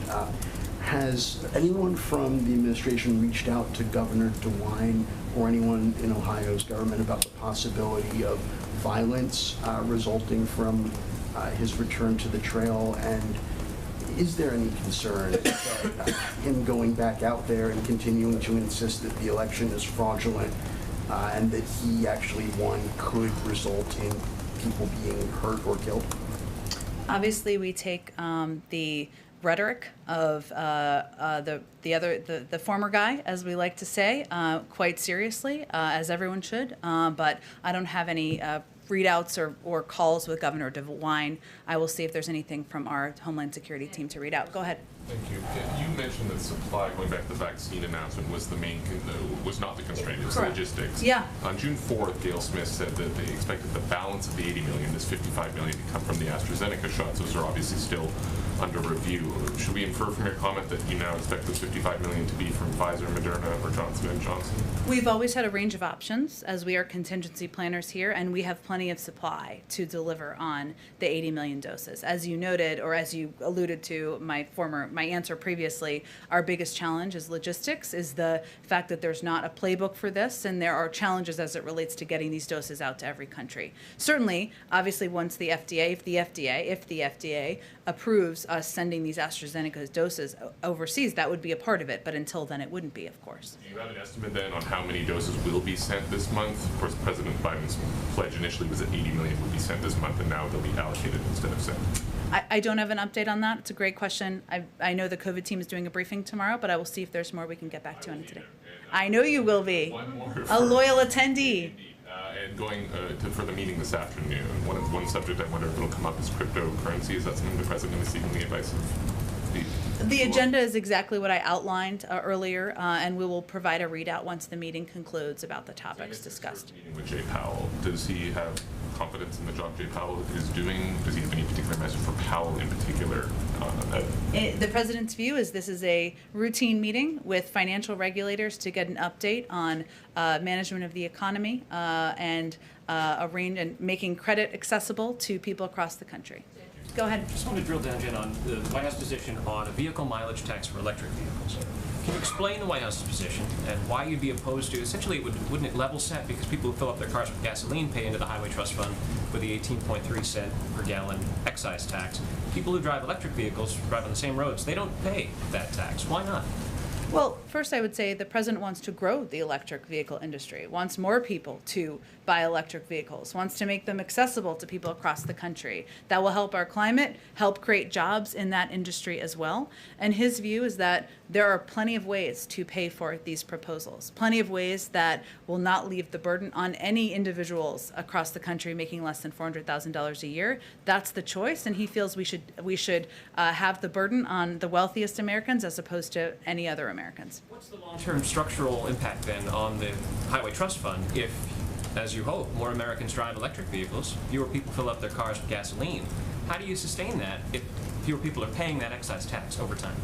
Speaker 13: Has anyone from the administration reached out to Governor DeWine or anyone in Ohio's government about the possibility of violence resulting from his return to the trail? And is there any concern that him going back out there and continuing to insist that the election is fraudulent and that he actually won could result in people being hurt or killed?
Speaker 1: Obviously, we take the rhetoric of the former guy, as we like to say, quite seriously, as everyone should. But I don't have any readouts or calls with Governor DeWine. I will see if there's anything from our Homeland Security team to read out. Go ahead.
Speaker 14: Thank you. You mentioned that supply, going back to the vaccine announcement, was the main, was not the constraint, it was
Speaker 1: Correct.
Speaker 14: logistics.
Speaker 1: Yeah.
Speaker 14: On June 4th, Gail Smith said that they expected the balance of the 80 million, this 55 million, to come from the AstraZeneca shots. Those are obviously still under review. Should we infer from your comment that you now expect those 55 million to be from Pfizer, Moderna, or Johnson & Johnson?
Speaker 1: We've always had a range of options as we are contingency planners here, and we have plenty of supply to deliver on the 80 million doses. As you noted, or as you alluded to my answer previously, our biggest challenge is logistics, is the fact that there's not a playbook for this, and there are challenges as it relates to getting these doses out to every country. Certainly, obviously, once the FDA, if the FDA approves us sending these AstraZeneca doses overseas, that would be a part of it, but until then it wouldn't be, of course.
Speaker 14: Do you have an estimate then on how many doses will be sent this month? Of course, President Biden's pledge initially was that 80 million would be sent this month, and now they'll be allocated instead of sent.
Speaker 1: I don't have an update on that. It's a great question. I know the COVID team is doing a briefing tomorrow, but I will see if there's more we can get back to you on today. I know you will be.
Speaker 14: One more
Speaker 1: A loyal attendee.
Speaker 14: And going for the meeting this afternoon, one subject I wonder if it'll come up is cryptocurrency. Is that something the president is seeking the advice of
Speaker 1: The agenda is exactly what I outlined earlier, and we will provide a readout once the meeting concludes about the topics discussed.
Speaker 14: Meeting with Jay Powell, does he have confidence in the job Jay Powell is doing? Does he have any particular message for Powell in particular?
Speaker 1: The president's view is this is a routine meeting with financial regulators to get an update on management of the economy and making credit accessible to people across the country. Go ahead.
Speaker 15: I just want to drill down, Jen, on the White House position on a vehicle mileage tax for electric vehicles. Can you explain the White House's position and why you'd be opposed to, essentially, wouldn't it level set because people who fill up their cars with gasoline pay into the Highway Trust Fund with the 18.3 cent per gallon excise tax? People who drive electric vehicles, drive on the same roads, they don't pay that tax. Why not?
Speaker 1: Well, first I would say the president wants to grow the electric vehicle industry, wants more people to buy electric vehicles, wants to make them accessible to people across the country. That will help our climate, help create jobs in that industry as well. And his view is that there are plenty of ways to pay for these proposals, plenty of ways that will not leave the burden on any individuals across the country making less than $400,000 a year. That's the choice, and he feels we should have the burden on the wealthiest Americans as opposed to any other Americans.
Speaker 15: What's the long-term structural impact then on the Highway Trust Fund if, as you hope, more Americans drive electric vehicles, fewer people fill up their cars with gasoline? How do you sustain that if fewer people are paying that excise tax over time?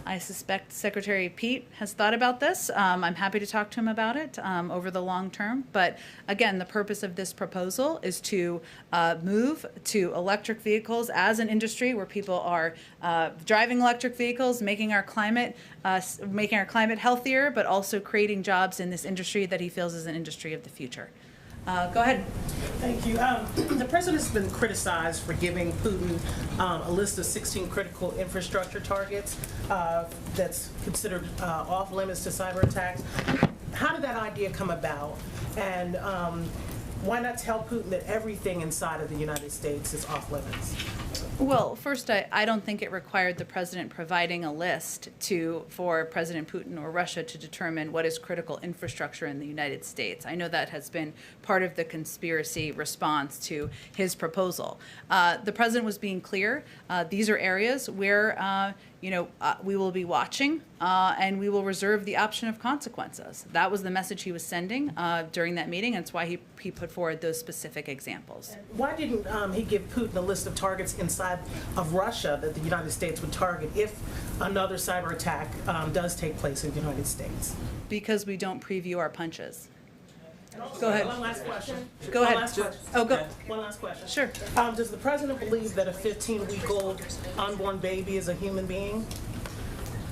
Speaker 1: I suspect Secretary Pete has thought about this. I'm happy to talk to him about it over the long term. But again, the purpose of this proposal is to move to electric vehicles as an industry where people are driving electric vehicles, making our climate healthier, but also creating jobs in this industry that he feels is an industry of the future. Go ahead.
Speaker 16: Thank you. The president has been criticized for giving Putin a list of 16 critical infrastructure targets that's considered off limits to cyber attacks. How did that idea come about? And why not tell Putin that everything inside of the United States is off limits?
Speaker 1: Well, first, I don't think it required the president providing a list for President Putin or Russia to determine what is critical infrastructure in the United States. I know that has been part of the conspiracy response to his proposal. The president was being clear. These are areas where we will be watching and we will reserve the option of consequences. That was the message he was sending during that meeting, and it's why he put forward those specific examples.
Speaker 16: Why didn't he give Putin a list of targets inside of Russia that the United States would target if another cyber attack does take place in the United States?
Speaker 1: Because we don't preview our punches. Go ahead.
Speaker 16: One last question.
Speaker 1: Go ahead.
Speaker 16: One last question.
Speaker 1: Oh, go.
Speaker 16: One last question.
Speaker 1: Sure.
Speaker 16: Does the president believe that a 15-week-old unborn baby is a human being?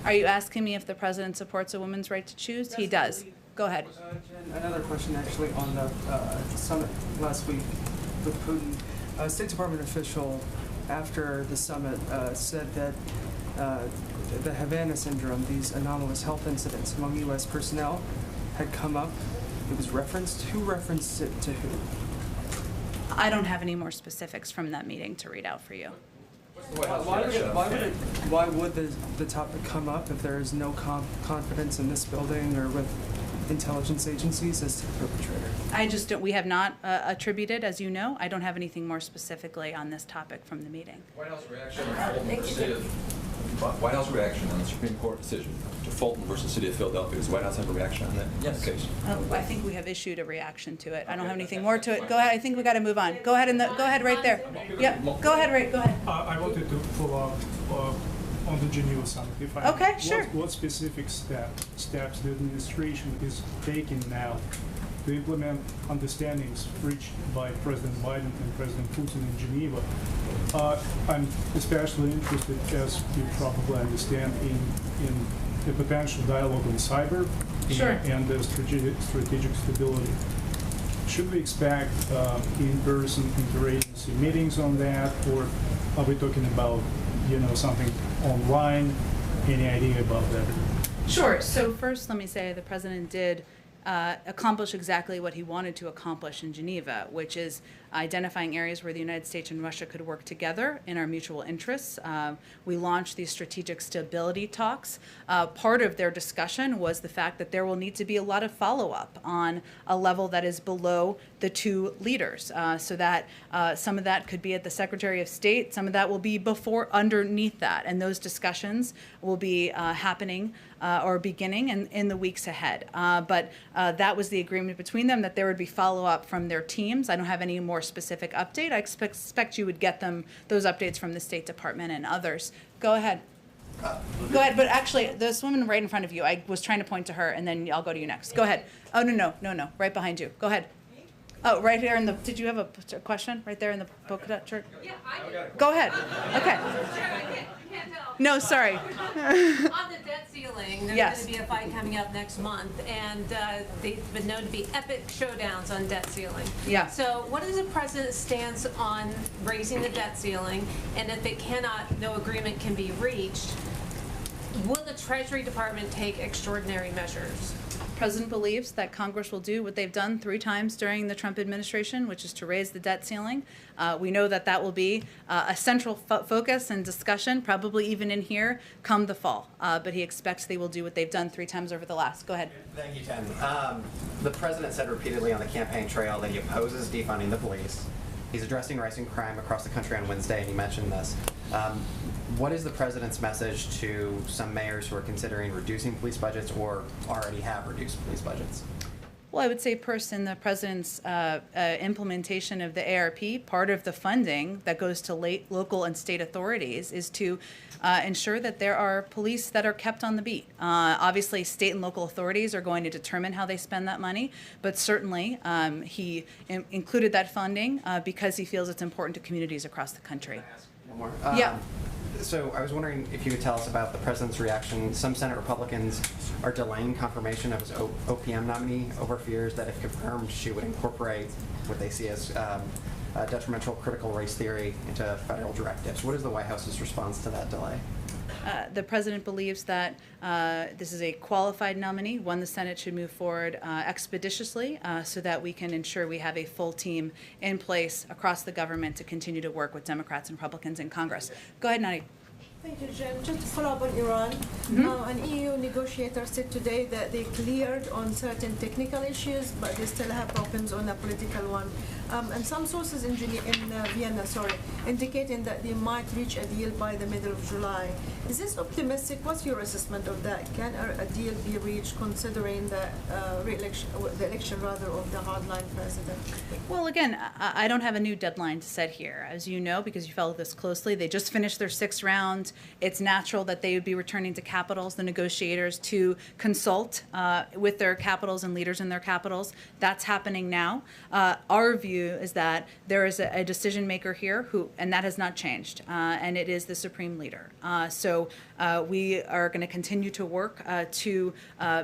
Speaker 1: Are you asking me if the president supports a woman's right to choose? He does. Go ahead.
Speaker 17: Jen, another question actually on the summit last week with Putin. A State Department official after the summit said that the Havana syndrome, these anomalous health incidents among U.S. personnel, had come up. It was referenced. Who referenced it to who?
Speaker 1: I don't have any more specifics from that meeting to read out for you.
Speaker 17: Why would the topic come up if there is no confidence in this building or with intelligence agencies as to the perpetrator?
Speaker 1: I just don't. We have not attributed, as you know. I don't have anything more specifically on this topic from the meeting.
Speaker 18: White House reaction on White House reaction on the Supreme Court decision to Fulton versus City of Philadelphia. Does the White House have a reaction on that case?
Speaker 1: I think we have issued a reaction to it. I don't have anything more to it. Go ahead. I think we got to move on. Go ahead go ahead right there. Yeah. Go ahead. Right. Go ahead.
Speaker 19: I wanted to follow up on the Geneva summit. If I
Speaker 1: okay. Sure.
Speaker 19: What specific steps the administration is taking now to implement understandings reached by President Biden and President Putin in Geneva? I'm especially interested, as you probably understand, in the potential dialogue on cyber and the strategic stability. Should we expect in-person interagency meetings on that, or are we talking about, something online? Any idea about that?
Speaker 1: Sure. So first, let me say the president did accomplish exactly what he wanted to accomplish in Geneva, which is identifying areas where the United States and Russia could work together in our mutual interests. We launched these strategic stability talks. Part of their discussion was the fact that there will need to be a lot of follow-up on a level that is below the two leaders, so that some of that could be at the Secretary of State, some of that will be underneath that, and those discussions will be happening or beginning in the weeks ahead. But that was the agreement between them, that there would be follow-up from their teams. I don't have any more specific update. I expect you would get those updates from the State Department and others. Go ahead. Go ahead, but actually, this woman right in front of you, I was trying to point to her, and then I'll go to you next. Go ahead. Oh, no, right behind you. Go ahead. Oh, right here in the, did you have a question right there in the polka dot shirt? Yeah, I did. Go ahead. Okay.
Speaker 20: You can't tell.
Speaker 1: No, sorry.
Speaker 20: On the debt ceiling, there's
Speaker 1: Yes.
Speaker 20: going to be a fight coming up next month, and they've been known to be epic showdowns on debt ceiling.
Speaker 1: Yeah.
Speaker 20: So what is the president's stance on raising the debt ceiling, and if it cannot, no agreement can be reached, will the Treasury Department take extraordinary measures?
Speaker 1: The president believes that Congress will do what they've done 3 times during the Trump administration, which is to raise the debt ceiling. We know that will be a central focus and discussion, probably even in here, come the fall. But he expects they will do what they've done 3 times over the last. Go ahead.
Speaker 21: Thank you, Jen. The president said repeatedly on the campaign trail that he opposes defunding the police. He's addressing rising crime across the country on Wednesday, and he mentioned this. What is the president's message to some mayors who are considering reducing police budgets or already have reduced police budgets?
Speaker 1: Well, I would say first, in the president's implementation of the ARP, part of the funding that goes to local and state authorities is to ensure that there are police that are kept on the beat. Obviously, state and local authorities are going to determine how they spend that money, but certainly he included that funding because he feels it's important to communities across the country.
Speaker 21: One more.
Speaker 1: Yeah.
Speaker 21: So I was wondering if you could tell us about the president's reaction. Some Senate Republicans are delaying confirmation of his OPM nominee over fears that if confirmed, she would incorporate what they see as detrimental critical race theory into federal directives. What is the White House's response to that delay?
Speaker 1: The president believes that this is a qualified nominee, one the Senate should move forward expeditiously so that we can ensure we have a full team in place across the government to continue to work with Democrats and Republicans in Congress. Go ahead, Nadi.
Speaker 22: Thank you, Jen. Just to follow up on Iran, an EU negotiator said today that they cleared on certain technical issues, but they still have problems on a political one. And some sources in Vienna, indicating that they might reach a deal by the middle of July. Is this optimistic? What's your assessment of that? Can a deal be reached considering the election of the hardline president?
Speaker 1: Well, again, I don't have a new deadline to set here. As you know, because you follow this closely, they just finished their 6th round. It's natural that they would be returning to capitals, the negotiators, to consult with their capitals and leaders in their capitals. That's happening now. Our view is that there is a decision maker here and that has not changed, and it is the supreme leader. So we are going to continue to work to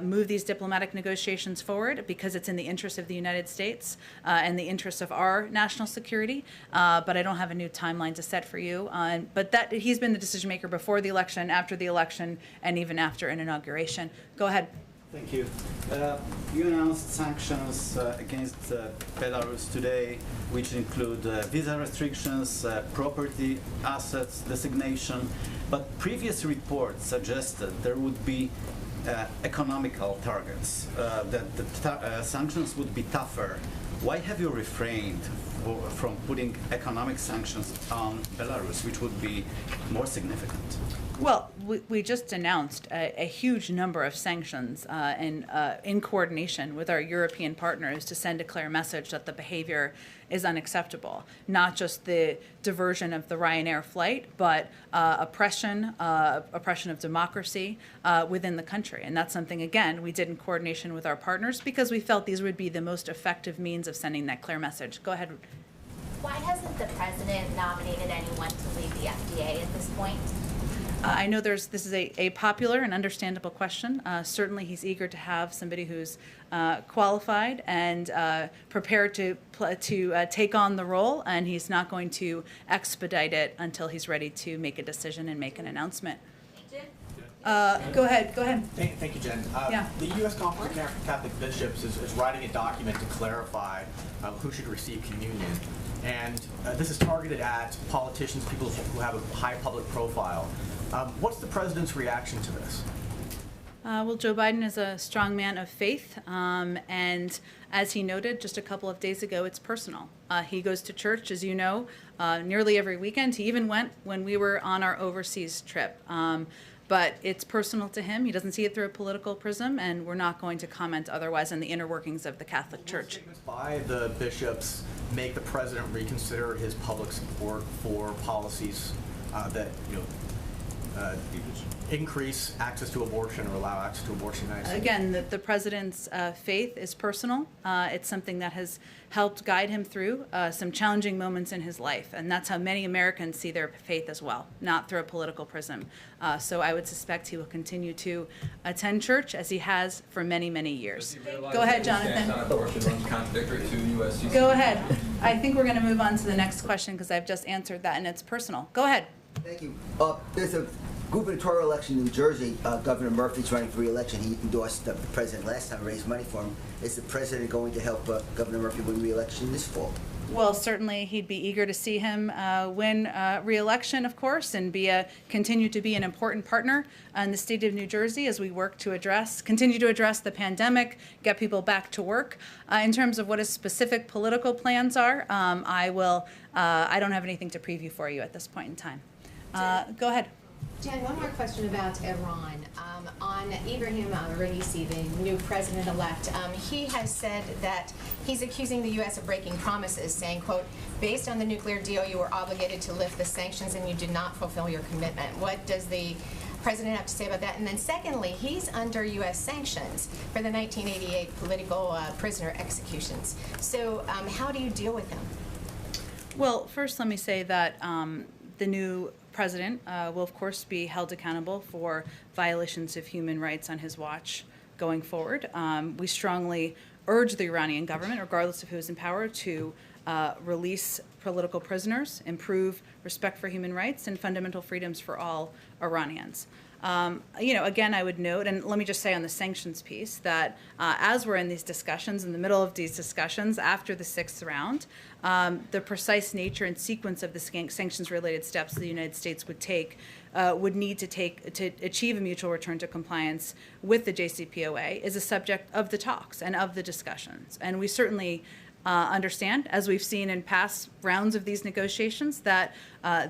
Speaker 1: move these diplomatic negotiations forward because it's in the interest of the United States and the interest of our national security. But I don't have a new timeline to set for you. But that he's been the decision maker before the election, after the election, and even after an inauguration. Go ahead.
Speaker 23: Thank you. You announced sanctions against Belarus today, which include visa restrictions, property, assets, designation, but previous reports suggested there would be economical targets, that the sanctions would be tougher. Why have you refrained from putting economic sanctions on Belarus, which would be more significant?
Speaker 1: Well, we just announced a huge number of sanctions in coordination with our European partners to send a clear message that the behavior is unacceptable. Not just the diversion of the Ryanair flight, but oppression of democracy within the country. And that's something, again, we did in coordination with our partners because we felt these would be the most effective means of sending that clear message. Go ahead.
Speaker 3: Why hasn't the president nominated anyone to lead the FDA at this point?
Speaker 1: I know this is a popular and understandable question. Certainly he's eager to have somebody who's qualified and prepared to take on the role, and he's not going to expedite it until he's ready to make a decision and make an announcement. Go ahead.
Speaker 4: Thank you, Jen.
Speaker 1: Yeah.
Speaker 4: The U.S. Conference of Catholic Bishops is writing a document to clarify who should receive communion. And this is targeted at politicians, people who have a high public profile. What's the president's reaction to this?
Speaker 1: Well, Joe Biden is a strong man of faith, and as he noted just a couple of days ago, it's personal. He goes to church, as you know, nearly every weekend. He even went when we were on our overseas trip. But it's personal to him. He doesn't see it through a political prism, and we're not going to comment otherwise on the inner workings of the Catholic Church.
Speaker 4: Statements by the bishops make the president reconsider his public support for policies that increase access to abortion or allow access to abortion.
Speaker 1: Again, the president's faith is personal. It's something that has helped guide him through some challenging moments in his life, and that's how many Americans see their faith as well, not through a political prism. So I would suspect he will continue to attend church as he has for many, many years. Go ahead, Jonathan.
Speaker 18: Contradictory to the U.S.
Speaker 1: Go ahead. I think we're going to move on to the next question because I've just answered that, and it's personal. Go ahead.
Speaker 5: Thank you. There's a gubernatorial election in New Jersey. Governor Murphy's running for re-election. He endorsed the president last time, raised money for him. Is the president going to help Governor Murphy win re-election this fall?
Speaker 1: Well, certainly he'd be eager to see him win re-election, of course, and continue to be an important partner in the state of New Jersey as we work to continue to address the pandemic, get people back to work. In terms of what his specific political plans are, I don't have anything to preview for you at this point in time. Go ahead.
Speaker 24: Jen, one more question about Iran. On Ibrahim Raisi, the new president-elect, he has said that he's accusing the U.S. of breaking promises, saying, quote, based on the nuclear deal, you were obligated to lift the sanctions and you did not fulfill your commitment. What does the president have to say about that? And then secondly, he's under U.S. sanctions for the 1988 political prisoner executions. So how do you deal with him?
Speaker 1: Well, first let me say that the new president will, of course, be held accountable for violations of human rights on his watch going forward. We strongly urge the Iranian government, regardless of who is in power, to release political prisoners, improve respect for human rights and fundamental freedoms for all Iranians. Again, I would note, and let me just say on the sanctions piece, that as we're in these discussions, in the middle of these discussions, after the 6th round, the precise nature and sequence of the sanctions-related steps the United States would need to take to achieve a mutual return to compliance with the JCPOA is a subject of the talks and of the discussions. And we certainly understand, as we've seen in past rounds of these negotiations, that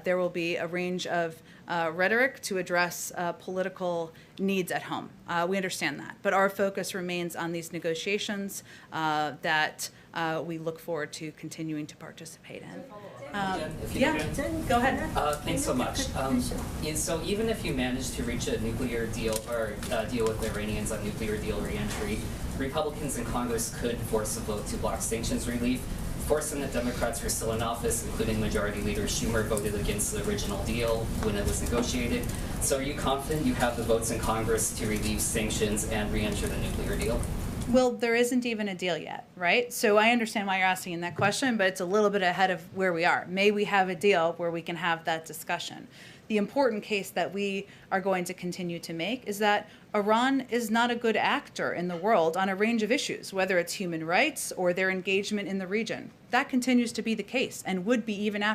Speaker 1: there will be a range of rhetoric to address political needs at home. We understand that. But our focus remains on these negotiations that we look forward to continuing to participate in. Go ahead.
Speaker 25: Thanks so much. So even if you manage to reach a nuclear deal or deal with the Iranians on nuclear deal reentry, Republicans in Congress could force a vote to block sanctions relief. 4 Senate Democrats who are still in office, including Majority Leader Schumer, voted against the original deal when it was negotiated. So are you confident you have the votes in Congress to relieve sanctions and re-enter the nuclear deal?
Speaker 1: Well, there isn't even a deal yet, right? So I understand why you're asking that question, but it's a little bit ahead of where we are. May we have a deal where we can have that discussion? The important case that we are going to continue to make is that Iran is not a good actor in the world on a range of issues, whether it's human rights or their engagement in the region. That continues to be the case and would be even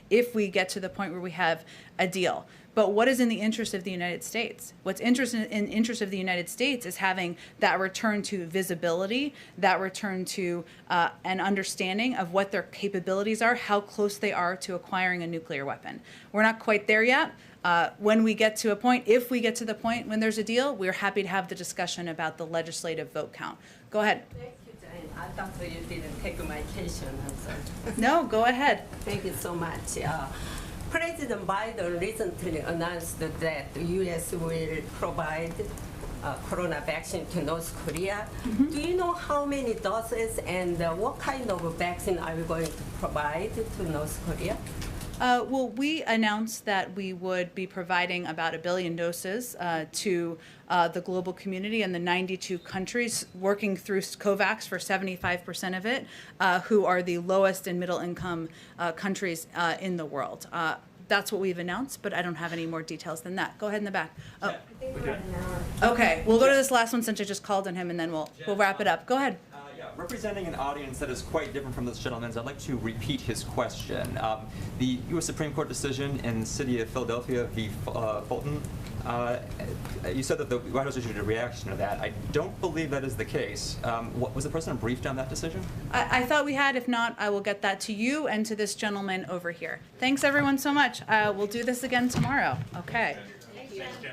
Speaker 1: if we get to the point where we have a deal. But what is in the interest of the United States? What's in interest of the United States is having that return to visibility, that return to an understanding of what their capabilities are, how close they are to acquiring a nuclear weapon. We're not quite there yet. When we get to a point, if we get to the point when there's a deal, we're happy to have the discussion about the legislative vote count. Go ahead.
Speaker 2: Thank you, Jane. I thought you didn't take my question. I'm sorry.
Speaker 1: No, go ahead.
Speaker 2: Thank you so much. President Biden recently announced that the U.S. will provide corona vaccine to North Korea. Do you know how many doses and what kind of vaccine are we going to provide to North Korea?
Speaker 1: Well, we announced that we would be providing about 1 billion doses to the global community and the 92 countries working through COVAX for 75% of it, who are the lowest and middle income countries in the world. That's what we've announced, but I don't have any more details than that. Go ahead in the back. Oh.
Speaker 2: I think we're at an hour.
Speaker 1: Okay, we'll go to this last one since I just called on him, and then we'll wrap it up. Go ahead.
Speaker 6: Representing an audience that is quite different from this gentleman's, I'd like to repeat his question. The U.S. Supreme Court decision in the city of Philadelphia v. Fulton, you said that the White House issued a reaction to that. I don't believe that is the case. Was the president briefed on that decision?
Speaker 1: I thought we had. If not, I will get that to you and to this gentleman over here. Thanks, everyone, so much. We'll do this again tomorrow. Okay.
Speaker 2: Thank you.